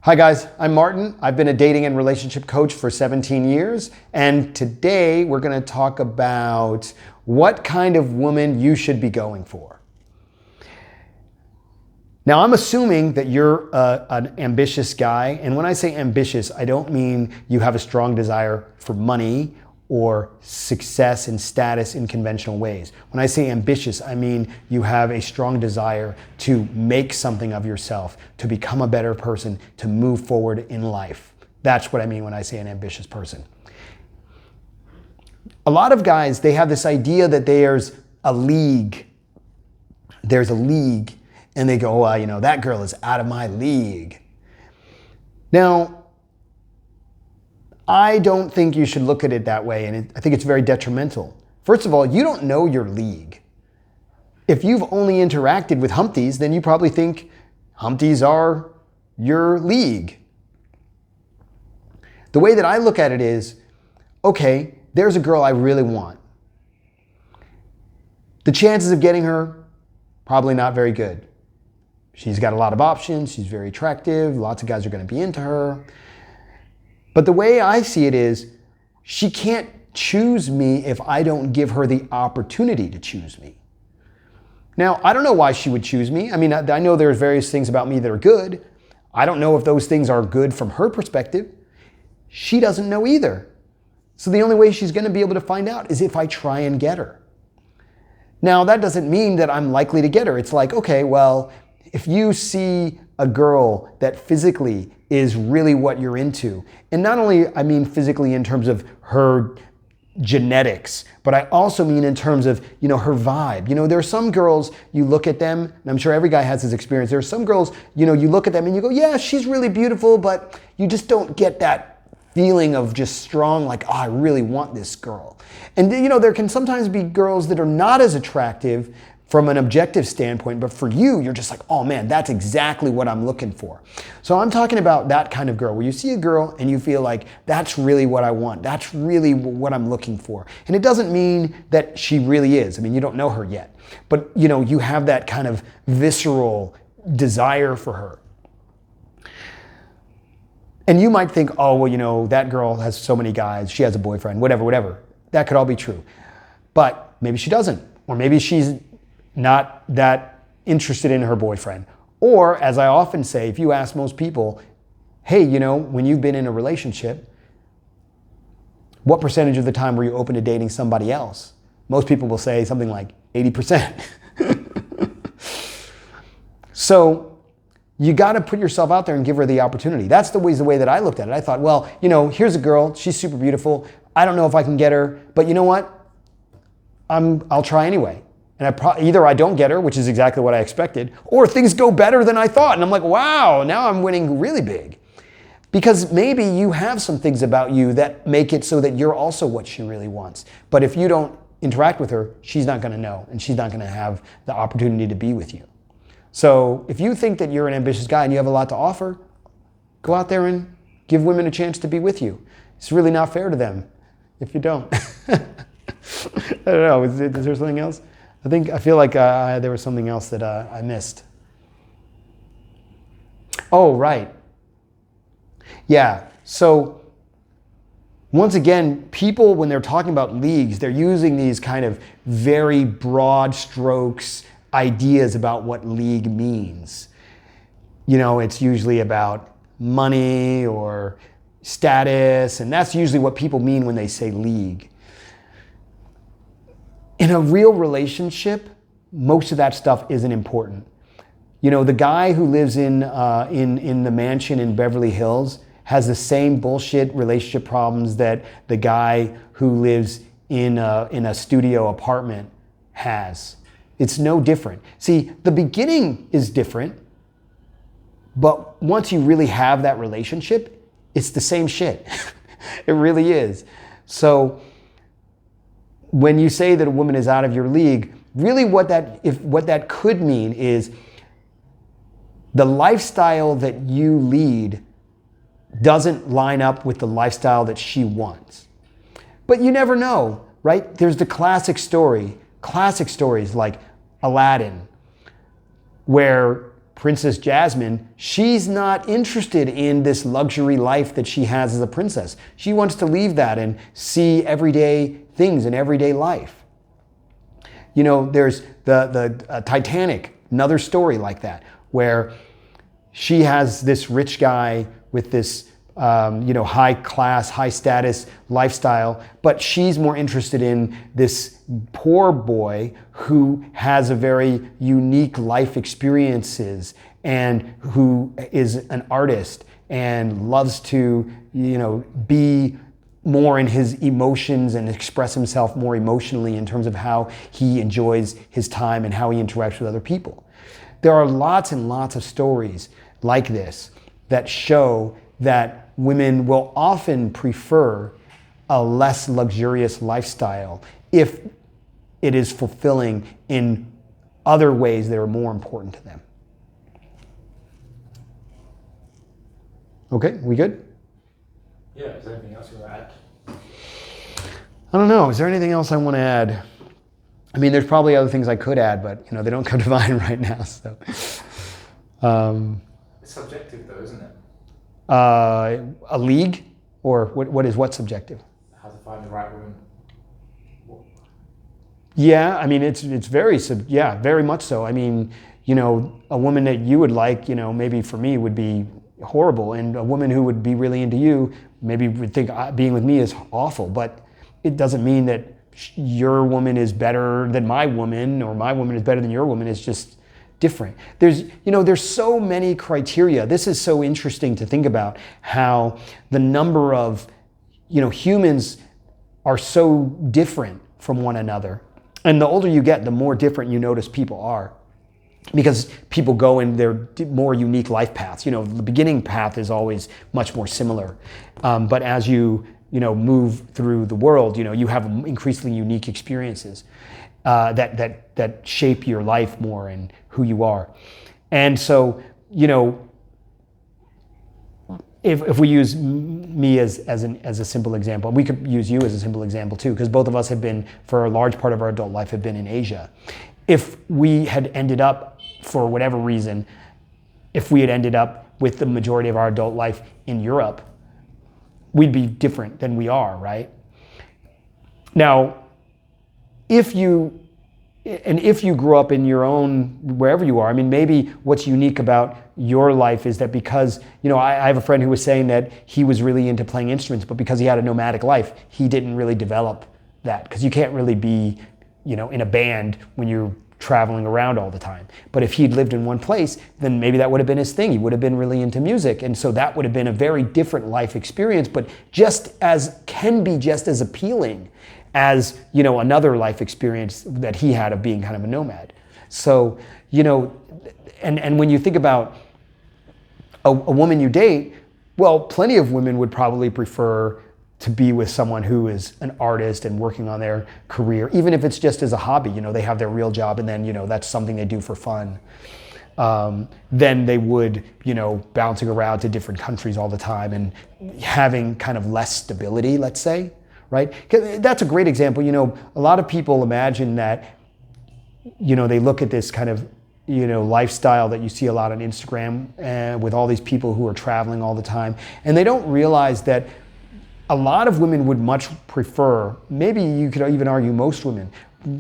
Hi guys, I'm Martin. I've been a dating and relationship coach for 17 years, and today we're going to talk about what kind of woman you should be going for. Now, I'm assuming that you're an ambitious guy, and when I say ambitious, I don't mean you have a strong desire for money or success and status in conventional ways. When I say ambitious, I mean you have a strong desire to make something of yourself, to become a better person, to move forward in life. That's what I mean when I say an ambitious person. A lot of guys, they have this idea that there's a league. There's a league, and they go, well, that girl is out of my league. Now, I don't think you should look at it that way, and I think it's very detrimental. First of all, you don't know your league. If you've only interacted with Humpties, then you probably think Humpties are your league. The way that I look at it is, okay, there's a girl I really want. The chances of getting her, probably not very good. She's got a lot of options, she's very attractive, lots of guys are going to be into her. But the way I see it is, she can't choose me if I don't give her the opportunity to choose me. Now, I don't know why she would choose me. I mean, I know there's various things about me that are good. I don't know if those things are good from her perspective. She doesn't know either. So the only way she's going to be able to find out is if I try and get her. Now, that doesn't mean that I'm likely to get her. It's like, okay, well, if you see a girl that physically is really what you're into, and not only I mean physically in terms of her genetics, but I also mean in terms of, her vibe. There are some girls, you look at them, and I'm sure every guy has this experience, there are some girls, you look at them and you go, yeah, she's really beautiful, but you just don't get that feeling of just strong, like, I really want this girl. And there can sometimes be girls that are not as attractive from an objective standpoint, but for you, you're just like, oh man, that's exactly what I'm looking for. So I'm talking about that kind of girl, where you see a girl and you feel like, that's really what I want. That's really what I'm looking for. And it doesn't mean that she really is. I mean, you don't know her yet, but you have that kind of visceral desire for her. And you might think, oh, well, that girl has so many guys, she has a boyfriend, whatever. That could all be true. But maybe she doesn't, or maybe she's not that interested in her boyfriend. Or, as I often say, if you ask most people, hey, when you've been in a relationship, what percentage of the time were you open to dating somebody else? Most people will say something like 80%. So you got to put yourself out there and give her the opportunity. That's the way that I looked at it. I thought, well, here's a girl, she's super beautiful. I don't know if I can get her, but you know what? I'll try anyway. And either I don't get her, which is exactly what I expected, or things go better than I thought. And I'm like, wow, now I'm winning really big. Because maybe you have some things about you that make it so that you're also what she really wants. But if you don't interact with her, she's not going to know, and she's not going to have the opportunity to be with you. So if you think that you're an ambitious guy and you have a lot to offer, go out there and give women a chance to be with you. It's really not fair to them if you don't. I don't know, is there something else? I feel like there was something else that I missed. Oh, right. Yeah, so once again, people, when they're talking about leagues, they're using these kind of very broad strokes ideas about what league means. It's usually about money or status, and that's usually what people mean when they say league. In a real relationship, most of that stuff isn't important. The guy who lives in the mansion in Beverly Hills has the same bullshit relationship problems that the guy who lives in a studio apartment has. It's no different. See, the beginning is different, but once you really have that relationship, it's the same shit. It really is. So when you say that a woman is out of your league, really what that could mean is the lifestyle that you lead doesn't line up with the lifestyle that she wants. But you never know, right? There's the classic stories like Aladdin, where Princess Jasmine, she's not interested in this luxury life that she has as a princess. She wants to leave that and see everyday things in everyday life. You know, there's the Titanic, another story like that, where she has this rich guy with this high class, high status lifestyle, but she's more interested in this poor boy who has a very unique life experiences and who is an artist and loves to, be more in his emotions and express himself more emotionally in terms of how he enjoys his time and how he interacts with other people. There are lots and lots of stories like this that show that women will often prefer a less luxurious lifestyle if it is fulfilling in other ways that are more important to them. Okay, we good? Yeah, is there anything else you want to add? I don't know. Is there anything else I want to add? I mean, there's probably other things I could add, but they don't come to mind right now. So, it's subjective, though, isn't it? A league, or what subjective? How to find the right woman. Yeah, I mean, it's very very much so. I mean, a woman that you would like, maybe for me would be horrible, and a woman who would be really into you maybe would think being with me is awful, but it doesn't mean that your woman is better than my woman or my woman is better than your woman. It's just different. There's so many criteria. This is so interesting to think about how the number of humans are so different from one another, and the older you get, the more different you notice people are. Because people go in their more unique life paths. The beginning path is always much more similar. But as you move through the world, you have increasingly unique experiences that shape your life more and who you are. And so, if we use me as a simple example, we could use you as a simple example too, because both of us have been, for a large part of our adult life, have been in Asia. If we had ended up, for whatever reason, if we had ended up with the majority of our adult life in Europe, we'd be different than we are, right? Now, if you grew up in your own, wherever you are, I mean, maybe what's unique about your life is that because, I have a friend who was saying that he was really into playing instruments, but because he had a nomadic life, he didn't really develop that, because you can't really be, in a band when you're traveling around all the time. But if he'd lived in one place, then maybe that would have been his thing. He would have been really into music. And so that would have been a very different life experience, but just as appealing as, another life experience that he had of being kind of a nomad. So, and when you think about a woman you date, well, plenty of women would probably prefer to be with someone who is an artist and working on their career, even if it's just as a hobby. They have their real job and then, that's something they do for fun. Then they would, bouncing around to different countries all the time and having kind of less stability, let's say, right? 'Cause that's a great example. A lot of people imagine that, they look at this kind of, lifestyle that you see a lot on Instagram with all these people who are traveling all the time. And they don't realize that a lot of women would much prefer, maybe you could even argue most women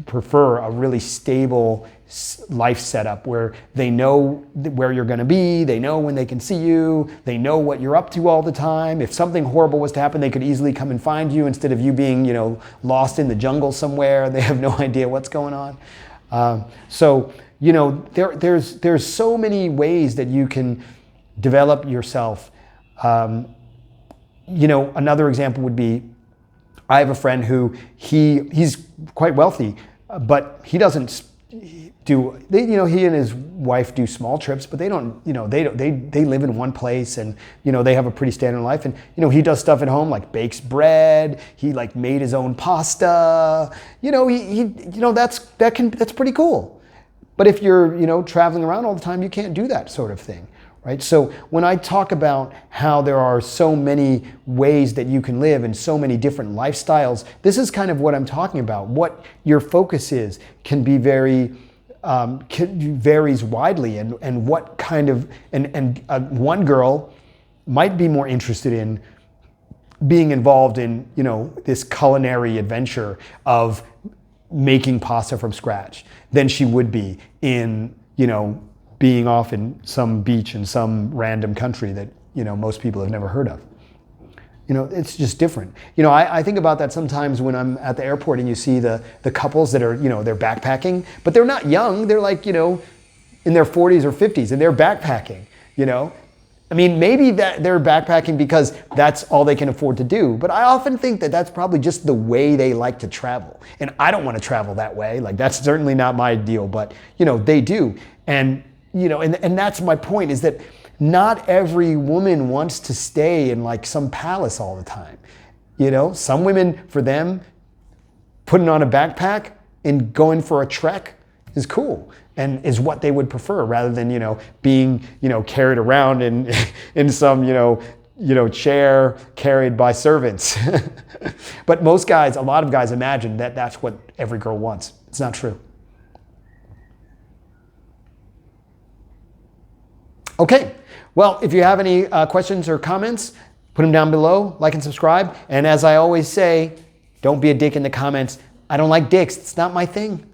prefer, a really stable life setup where they know where you're going to be, they know when they can see you, they know what you're up to all the time. If something horrible was to happen, they could easily come and find you instead of you being, lost in the jungle somewhere and they have no idea what's going on. There's so many ways that you can develop yourself. Another example would be, I have a friend who he's quite wealthy, but he doesn't do, he and his wife do small trips, but they don't, they live in one place and, they have a pretty standard life. And, he does stuff at home, like bakes bread. He made his own pasta. That's pretty cool. But if you're, traveling around all the time, you can't do that sort of thing. Right? So when I talk about how there are so many ways that you can live and so many different lifestyles, this is kind of what I'm talking about. What your focus is can be very varies widely, and what kind of, one girl might be more interested in being involved in, this culinary adventure of making pasta from scratch than she would be in, being off in some beach in some random country that, most people have never heard of. It's just different. I think about that sometimes when I'm at the airport and you see the couples that are, they're backpacking, but they're not young. They're like, in their 40s or 50s, and they're backpacking, maybe that they're backpacking because that's all they can afford to do. But I often think that that's probably just the way they like to travel. And I don't want to travel that way. Like, that's certainly not my deal, but, they do. And, and that's my point, is that not every woman wants to stay in like some palace all the time. Some women, for them, putting on a backpack and going for a trek is cool and is what they would prefer, rather than, being, carried around in some, chair carried by servants. But most guys, a lot of guys imagine that that's what every girl wants. It's not true. Okay. Well, if you have any questions or comments, put them down below, like and subscribe. And as I always say, don't be a dick in the comments. I don't like dicks. It's not my thing.